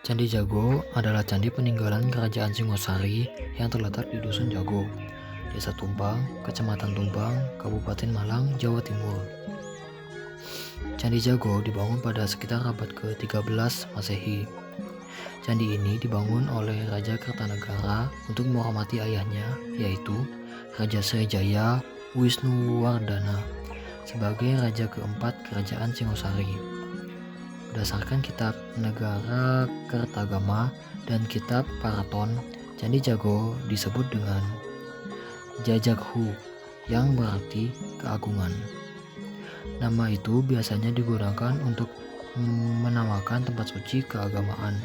Candi Jago adalah candi peninggalan Kerajaan Singosari yang terletak di Dusun Jago, Desa Tumpang, Kecamatan Tumpang, Kabupaten Malang, Jawa Timur. Candi Jago dibangun pada sekitar abad ke-13 Masehi. Candi ini dibangun oleh Raja Kertanegara untuk menghormati ayahnya, yaitu Raja Sriwijaya Wisnuwardana, sebagai Raja keempat Kerajaan Singosari. Berdasarkan kitab Negara Kertagama dan kitab Paraton, Candi Jago disebut dengan Jajaghu, yang berarti keagungan. Nama itu biasanya digunakan untuk menamakan tempat suci keagamaan.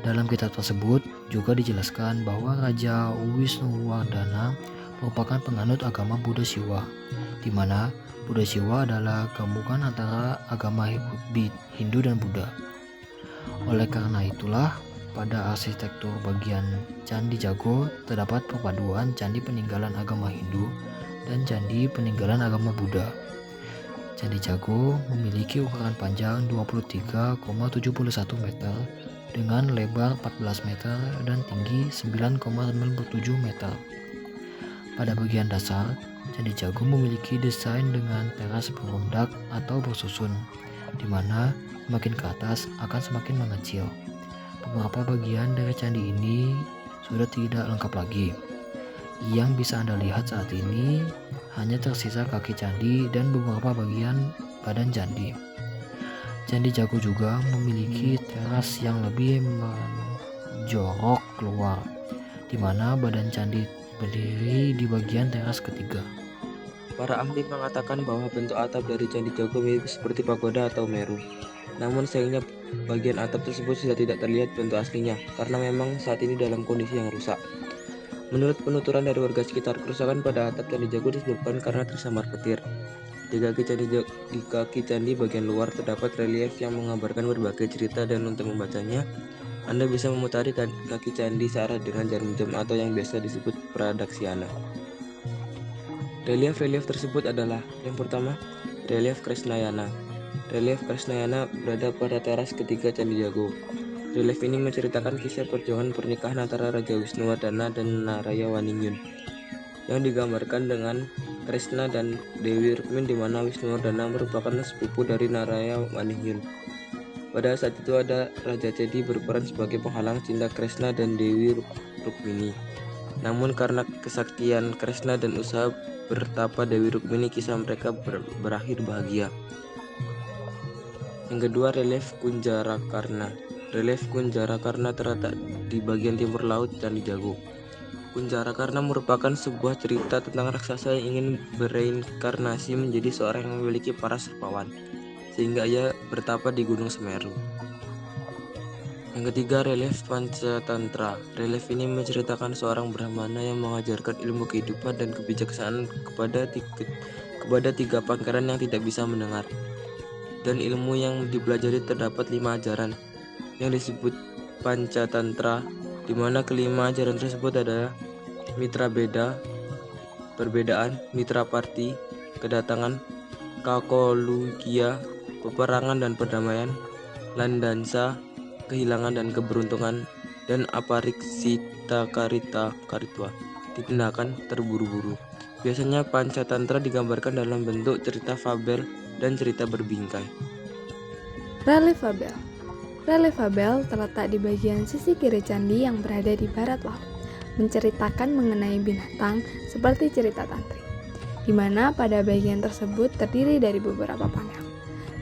Dalam kitab tersebut juga dijelaskan bahwa Raja Wisnuwardana merupakan penganut agama Buddha Siwa, di mana Buddha Siwa adalah gabungan antara agama Hindu dan Buddha. Oleh karena itulah, pada arsitektur bagian Candi Jago terdapat perpaduan candi peninggalan agama Hindu dan candi peninggalan agama Buddha. Candi Jago memiliki ukuran panjang 23,71 meter dengan lebar 14 meter dan tinggi 9,97 meter. Pada bagian dasar, Candi Jago memiliki desain dengan teras berundak atau bersusun, di mana semakin ke atas akan semakin mengecil. Beberapa bagian dari candi ini sudah tidak lengkap lagi. Yang bisa Anda lihat saat ini hanya tersisa kaki candi dan beberapa bagian badan candi. Candi Jago juga memiliki teras yang lebih menjorok keluar, di mana badan candi berdiri di bagian teras ketiga. Para ahli mengatakan bahwa bentuk atap dari Candi Jago mirip seperti pagoda atau meru. Namun sayangnya bagian atap tersebut sudah tidak terlihat bentuk aslinya karena memang saat ini dalam kondisi yang rusak. Menurut penuturan dari warga sekitar, kerusakan pada atap Candi Jago disebabkan karena tersambar petir. Di kaki candi bagian luar terdapat relief yang mengabarkan berbagai cerita, dan untuk membacanya, Anda bisa memutari kaki candi searah dengan jarum jam atau yang biasa disebut pradaksina. Relief-relief tersebut adalah: yang pertama, relief Krisnayana. Relief Krisnayana berada pada teras ketiga Candi Jago. Relief ini menceritakan kisah perjuangan pernikahan antara Raja Wisnuwardana dan Naraya Waningun, yang digambarkan dengan Krishna dan Dewi Rukmin, di mana Wisnuwardana merupakan sepupu dari Naraya Waningun. Pada saat itu ada Raja Cedi berperan sebagai penghalang cinta Krishna dan Dewi Rukmini. Namun karena kesaktian Krishna dan usaha bertapa Dewi Rukmini, kisah mereka berakhir bahagia. Yang kedua, relief Kunjarakarna. Relief Kunjarakarna terletak di bagian timur laut Candi Jago. Kunjarakarna merupakan sebuah cerita tentang raksasa yang ingin bereinkarnasi menjadi seorang yang memiliki para serpawan, sehingga ia bertapa di Gunung Semeru. Yang ketiga, relief Pancatantra. Relief ini menceritakan seorang Brahmana yang mengajarkan ilmu kehidupan dan kebijaksanaan kepada tiga pangeran yang tidak bisa mendengar. Dan ilmu yang dipelajari terdapat 5 ajaran yang disebut Pancatantra, di mana kelima ajaran tersebut adalah Mitra Beda, perbedaan; Mitra Parti, kedatangan; Kakolugia, peperangan dan perdamaian; Landansa, kehilangan dan keberuntungan; dan Apariksita Karitwa, tindakan terburu-buru. Biasanya Pancatantra digambarkan dalam bentuk cerita fabel dan cerita berbingkai. Relief Fabel. Relief Fabel terletak di bagian sisi kiri candi yang berada di barat laut, menceritakan mengenai binatang seperti cerita tantri, di mana pada bagian tersebut terdiri dari beberapa panel.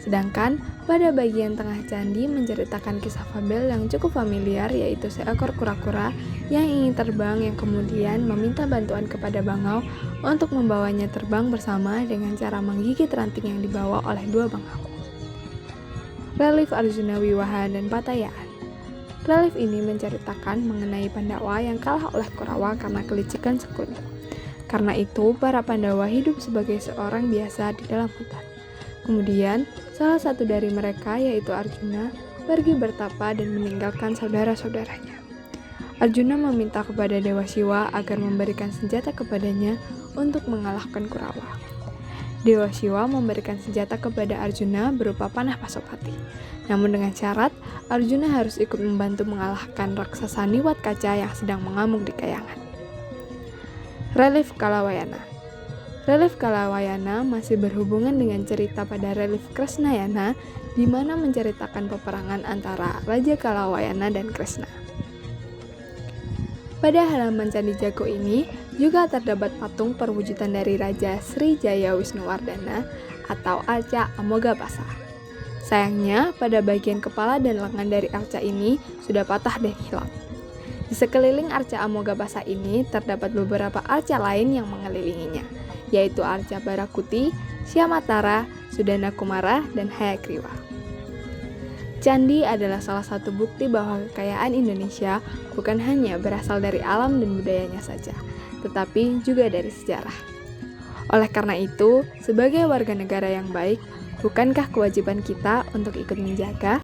Sedangkan pada bagian tengah candi menceritakan kisah fabel yang cukup familiar, yaitu seekor kura-kura yang ingin terbang yang kemudian meminta bantuan kepada bangau untuk membawanya terbang bersama dengan cara menggigit ranting yang dibawa oleh dua bangau. Relief Arjuna Wiwaha dan Patayaan. Relief ini menceritakan mengenai Pandawa yang kalah oleh Kurawa karena kelicikan Sekundi. Karena itu, para Pandawa hidup sebagai seorang biasa di dalam hutan. Kemudian, salah satu dari mereka, yaitu Arjuna, pergi bertapa dan meninggalkan saudara-saudaranya. Arjuna meminta kepada Dewa Siwa agar memberikan senjata kepadanya untuk mengalahkan Kurawa. Dewa Shiva memberikan senjata kepada Arjuna berupa panah Pasopati. Namun dengan syarat, Arjuna harus ikut membantu mengalahkan raksasa Niwat Kaca yang sedang mengamuk di kayangan. Relief Kalawayana. Relief Kalawayana masih berhubungan dengan cerita pada relief Krisnayana, di mana menceritakan peperangan antara Raja Kalawayana dan Krishna. Pada halaman Candi Jago ini juga terdapat patung perwujudan dari Raja Sri Jaya Wisnuwardana atau Arca Amogapasa. Sayangnya, pada bagian kepala dan lengan dari arca ini sudah patah dan hilang. Di sekeliling arca Amogapasa ini terdapat beberapa arca lain yang mengelilinginya, yaitu arca Barakuti, Syamatara, Sudana Kumara, dan Hayagriwa. Candi adalah salah satu bukti bahwa kekayaan Indonesia bukan hanya berasal dari alam dan budayanya saja, tetapi juga dari sejarah. Oleh karena itu, sebagai warga negara yang baik, bukankah kewajiban kita untuk ikut menjaga,